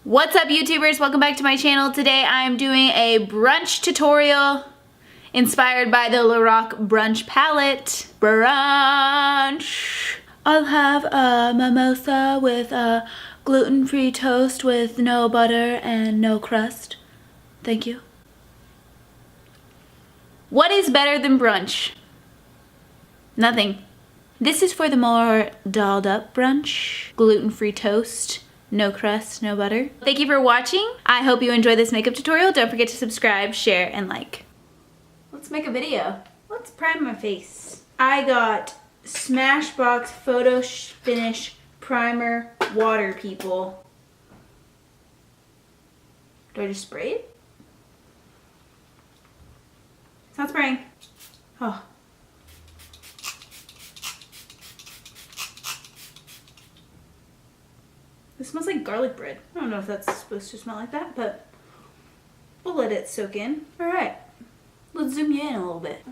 What's up, YouTubers? Welcome back to my channel. Today I'm doing a brunch tutorial inspired by the Lorac brunch palette. Brunch. I'll have a mimosa with a gluten-free toast with no butter and no crust. Thank you. What is better than brunch? Nothing. This is for the more dolled up brunch. Gluten-free toast. No crust, no butter. Thank you for watching. I hope you enjoy this makeup tutorial. Don't forget to subscribe, share, and like. Let's make a video. Let's prime my face. I got Smashbox Photo Finish Primer Water, people. Do I just spray it? It's not spraying. Oh. It smells like garlic bread. I don't know if that's supposed to smell like that, but we'll let it soak in. All right, let's zoom you in a little bit.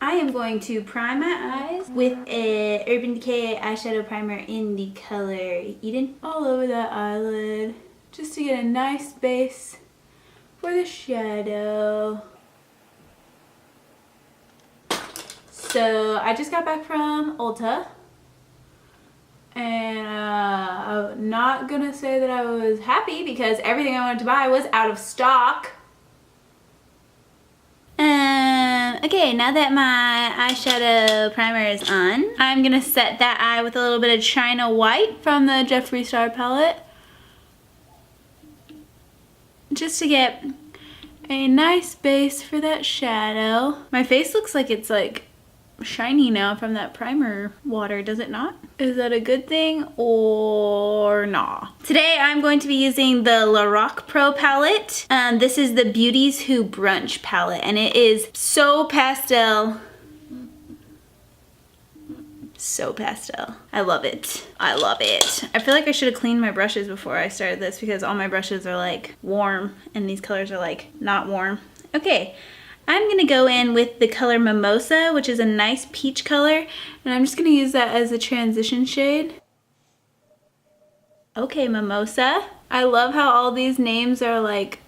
I am going to prime my eyes with a Urban Decay eyeshadow primer in the color Eden all over the eyelid, just to get a nice base for the shadow. So I just got back from ULTA. And I'm not gonna say that I was happy because everything I wanted to buy was out of stock. Okay, now that my eyeshadow primer is on, I'm gonna set that eye with a little bit of China White from the Jeffree Star palette. Just to get a nice base for that shadow. My face looks like it's like shiny now from that primer water, does it not? Is that a good thing or nah? Today I'm going to be using the Lorac Pro palette. This is the Beauties Who Brunch palette, and it is so pastel. So pastel. I love it. I love it. I feel like I should have cleaned my brushes before I started this because all my brushes are like warm and these colors are like not warm. Okay. I'm gonna go in with the color Mimosa, which is a nice peach color, and I'm just gonna use that as a transition shade. Okay, Mimosa. I love how all these names are like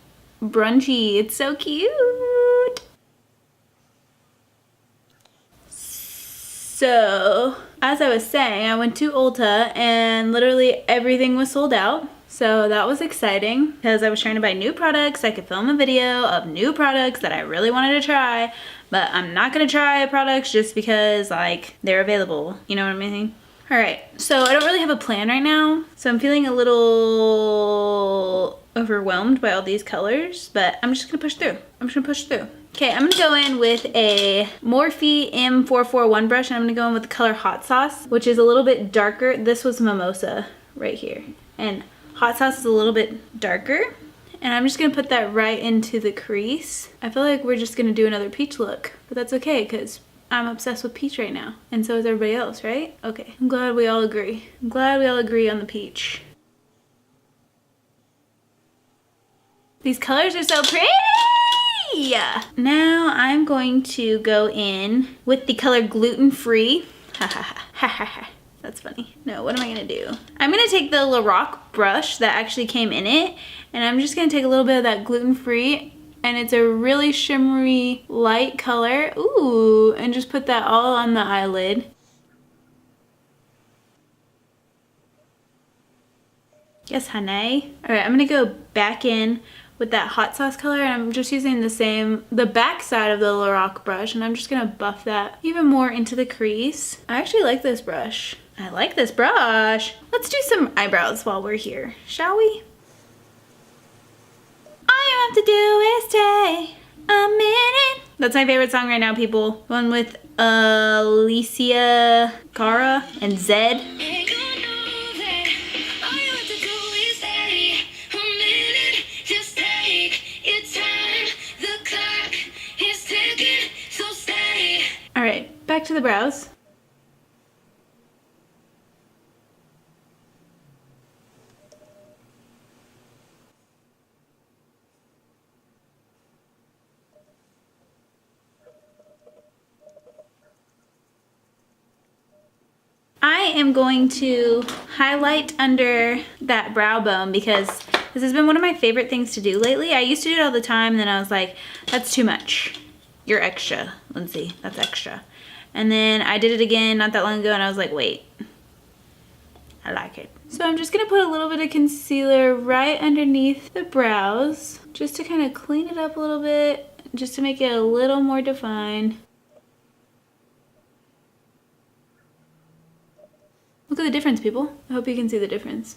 brunchy. It's so cute. So, as I was saying, I went to ULTA and literally everything was sold out. So that was exciting because I was trying to buy new products. I could film a video of new products that I really wanted to try, but I'm not gonna try products just because like they're available. You know what I mean? All right, so I don't really have a plan right now. So I'm feeling a little overwhelmed by all these colors, but I'm just gonna push through. I'm just gonna push through. Okay, I'm gonna go in with a Morphe M441 brush, and I'm gonna go in with the color Hot Sauce, which is a little bit darker. This was Mimosa right here. And Hot Sauce is a little bit darker, and I'm just gonna put that right into the crease. I feel like we're just gonna do another peach look, but that's okay because I'm obsessed with peach right now, and so is everybody else, right? Okay, I'm glad we all agree. I'm glad we all agree on the peach. These colors are so pretty! Now I'm going to go in with the color Gluten Free. Ha ha ha ha ha ha. That's funny. No, what am I gonna do? I'm gonna take the Lorac brush that actually came in it, and I'm just gonna take a little bit of that gluten-free, and it's a really shimmery light color. Ooh, and just put that all on the eyelid. Yes, honey. All right, I'm gonna go back in with that Hot Sauce color, and I'm just using the back side of the Lorac brush, and I'm just gonna buff that even more into the crease. I actually like this brush. I like this brush. Let's do some eyebrows while we're here, shall we? All you have to do is stay a minute. That's my favorite song right now, people. One with Alicia Cara and Zed. All right, back to the brows. I am going to highlight under that brow bone because this has been one of my favorite things to do lately. I used to do it all the time, and then I was like, that's too much. You're extra, Lindsay, that's extra. And then I did it again not that long ago, and I was like, wait, I like it. So I'm just gonna put a little bit of concealer right underneath the brows, just to kind of clean it up a little bit, just to make it a little more defined. Look at the difference, people. I hope you can see the difference.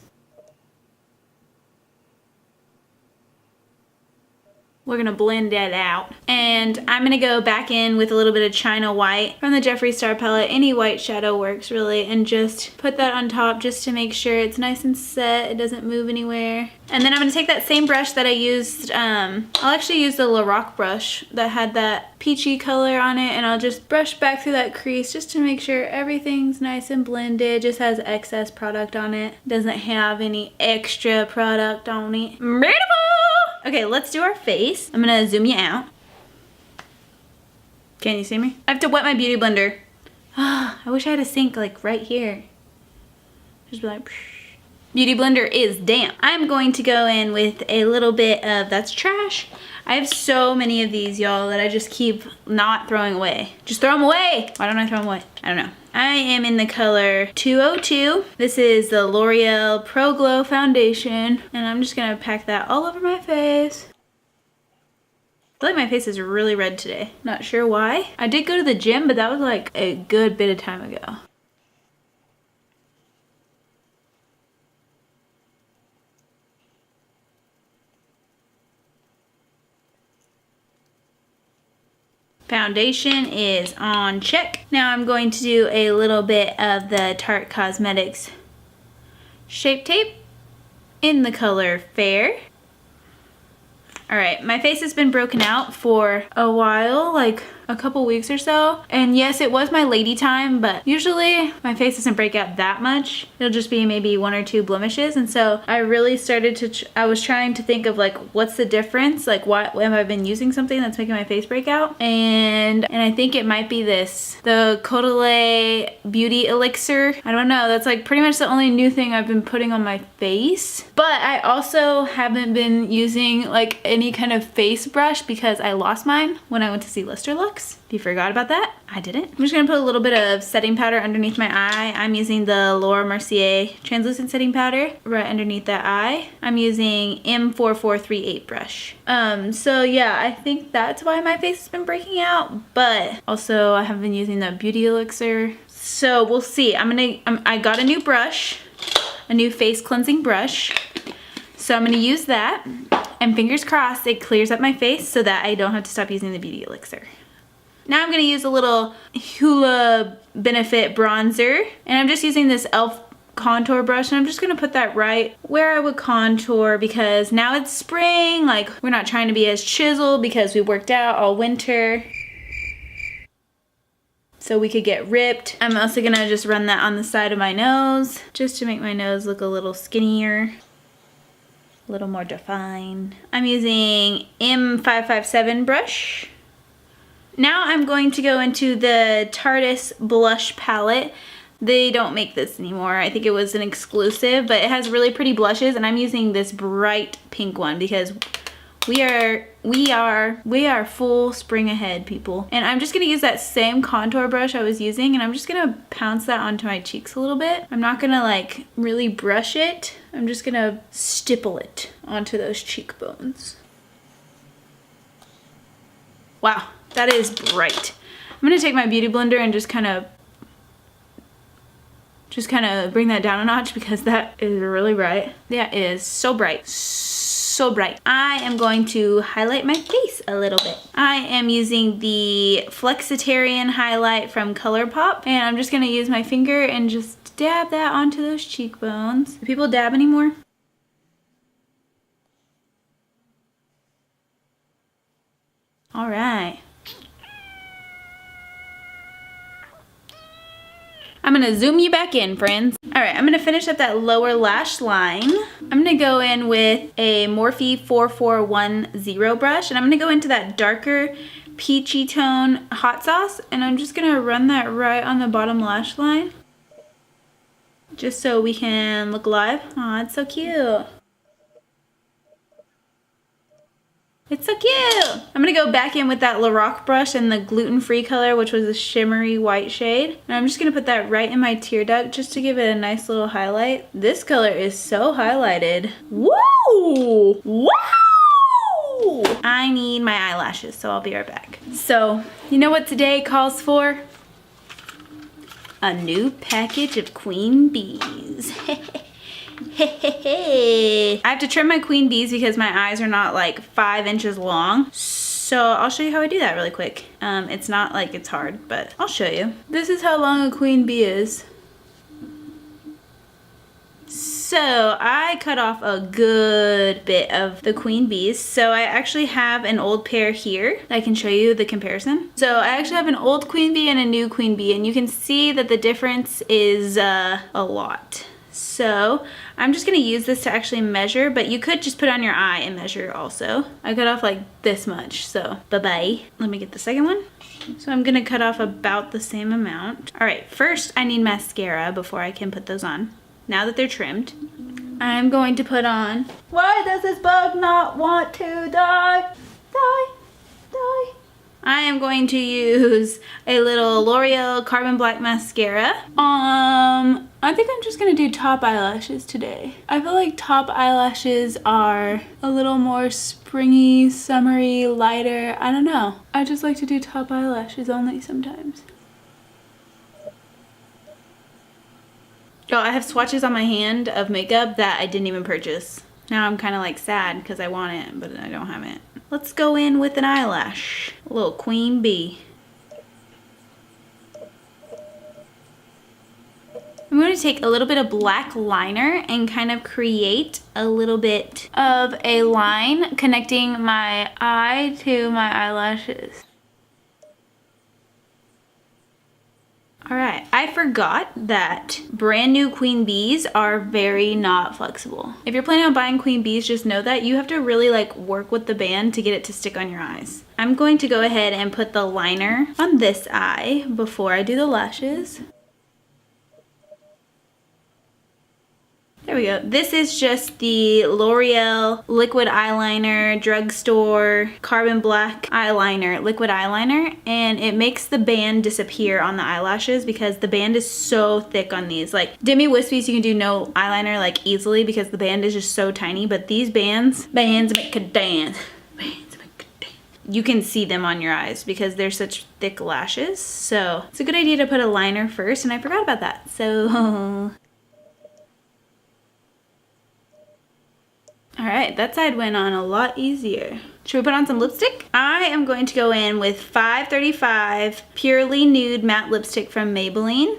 We're gonna blend that out. And I'm gonna go back in with a little bit of China White from the Jeffree Star palette. Any white shadow works really. And just put that on top just to make sure it's nice and set. It doesn't move anywhere. And then I'm gonna take that same brush that I used. I'll actually use the Lorac brush that had that peachy color on it. And I'll just brush back through that crease just to make sure everything's nice and blended. Just has excess product on it. Doesn't have any extra product on it. Beautiful! Okay, let's do our face. I'm gonna zoom you out. Can you see me? I have to wet my beauty blender. I wish I had a sink like right here. Just be like, psh. Beauty blender is damp. I'm going to go in with a little bit of, that's trash. I have so many of these, y'all, that I just keep not throwing away. Just throw them away. Why don't I throw them away? I don't know. I am in the color 202. This is the L'Oreal Pro Glow Foundation. And I'm just gonna pack that all over my face. I feel like my face is really red today. Not sure why. I did go to the gym, but that was like a good bit of time ago. Foundation is on check. Now I'm going to do a little bit of the Tarte Cosmetics Shape Tape in the color Fair. Alright, my face has been broken out for a while, like a couple weeks or so. And yes, it was my lady time, but usually my face doesn't break out that much. It'll just be maybe 1 or 2 blemishes. And so I really started to, I was trying to think of like, what's the difference? Like, what have I been using something that's making my face break out? And I think it might be this, the Colourpop Beauty Elixir. I don't know, that's like pretty much the only new thing I've been putting on my face. But I also haven't been using like any kind of face brush because I lost mine when I went to see Lister Looks. If you forgot about that, I didn't. I'm just gonna put a little bit of setting powder underneath my eye. I'm using the Laura Mercier translucent setting powder right underneath that eye. I'm using M4438 brush. So yeah, I think that's why my face has been breaking out, but also I have been using the Beauty Elixir. So we'll see. I got a new brush, a new face cleansing brush. So I'm gonna use that, and fingers crossed it clears up my face so that I don't have to stop using the Beauty Elixir. Now I'm gonna use a little Hoola Benefit bronzer, and I'm just using this e.l.f. contour brush, and I'm just gonna put that right where I would contour because now it's spring, like we're not trying to be as chiseled because we worked out all winter. So we could get ripped. I'm also gonna just run that on the side of my nose just to make my nose look a little skinnier. A little more defined. I'm using M557 brush. Now I'm going to go into the Tartist blush palette. They don't make this anymore. I think it was an exclusive, but it has really pretty blushes, and I'm using this bright pink one because we are full spring ahead, people. And I'm just gonna use that same contour brush I was using, and I'm just gonna pounce that onto my cheeks a little bit. I'm not gonna like really brush it. I'm just gonna stipple it onto those cheekbones. Wow, that is bright. I'm gonna take my beauty blender and just kind of bring that down a notch because that is really bright. That is so bright. So bright. I am going to highlight my face a little bit. I am using the Flexitarian highlight from Colourpop, and I'm just gonna use my finger and just dab that onto those cheekbones. Do people dab anymore? All right. I'm gonna zoom you back in, friends. All right, I'm gonna finish up that lower lash line. I'm gonna go in with a Morphe 4410 brush, and I'm gonna go into that darker peachy tone hot sauce, and I'm just gonna run that right on the bottom lash line. just so we can look alive. Aw, it's so cute. It's so cute. I'm gonna go back in with that Lorac brush and the gluten-free color, which was a shimmery white shade. And I'm just gonna put that right in my tear duct just to give it a nice little highlight. This color is so highlighted. Woo! Wow! I need my eyelashes, so I'll be right back. So, you know what today calls for? A new package of queen bees. I have to trim my queen bees because my eyes are not like 5 inches long. So I'll show you how I do that really quick. It's not like it's hard, but I'll show you. This is how long a queen bee is. So I cut off a good bit of the queen bees. So I actually have an old pair here. I can show you the comparison. So I actually have an old queen bee and a new queen bee, and you can see that the difference is a lot. So I'm just gonna use this to actually measure, but you could just put on your eye and measure also. I cut off like this much, so bye-bye. Let me get the second one. So I'm gonna cut off about the same amount. All right, first I need mascara before I can put those on. Now that they're trimmed, I'm going to put on, why does this bug not want to die? Die, die. I am going to use a little L'Oreal Carbon Black Mascara. I think I'm just gonna do top eyelashes today. I feel like top eyelashes are a little more springy, summery, lighter. I don't know. I just like to do top eyelashes only sometimes. Oh, I have swatches on my hand of makeup that I didn't even purchase. Now I'm kind of like sad because I want it, but I don't have it. Let's go in with an eyelash. A little queen bee. I'm going to take a little bit of black liner and kind of create a little bit of a line connecting my eye to my eyelashes. Alright, I forgot that brand new queen bees are very not flexible. If you're planning on buying queen bees, just know that you have to really like work with the band to get it to stick on your eyes. I'm going to go ahead and put the liner on this eye before I do the lashes. There we go. This is just the L'Oreal liquid eyeliner, drugstore, carbon black eyeliner, liquid eyeliner, and it makes the band disappear on the eyelashes because the band is so thick on these. Like Demi Wispies, you can do no eyeliner like easily because the band is just so tiny, but these bands make a dance. Bands make a dance. You can see them on your eyes because they're such thick lashes. So it's a good idea to put a liner first, and I forgot about that. So all right, that side went on a lot easier. Should we put on some lipstick? I am going to go in with 535 Purely Nude Matte Lipstick from Maybelline.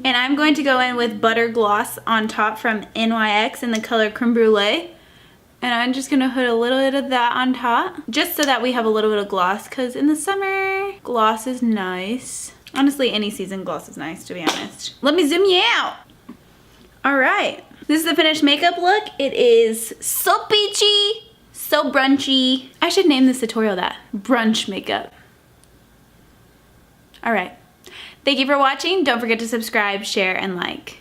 And I'm going to go in with Butter Gloss on top from NYX in the color Creme Brulee. And I'm just gonna put a little bit of that on top, just so that we have a little bit of gloss, because in the summer, gloss is nice. Honestly, any season gloss is nice, to be honest. Let me zoom you out. All right, this is the finished makeup look. It is so peachy, so brunchy. I should name this tutorial that, brunch makeup. All right, thank you for watching. Don't forget to subscribe, share, and like.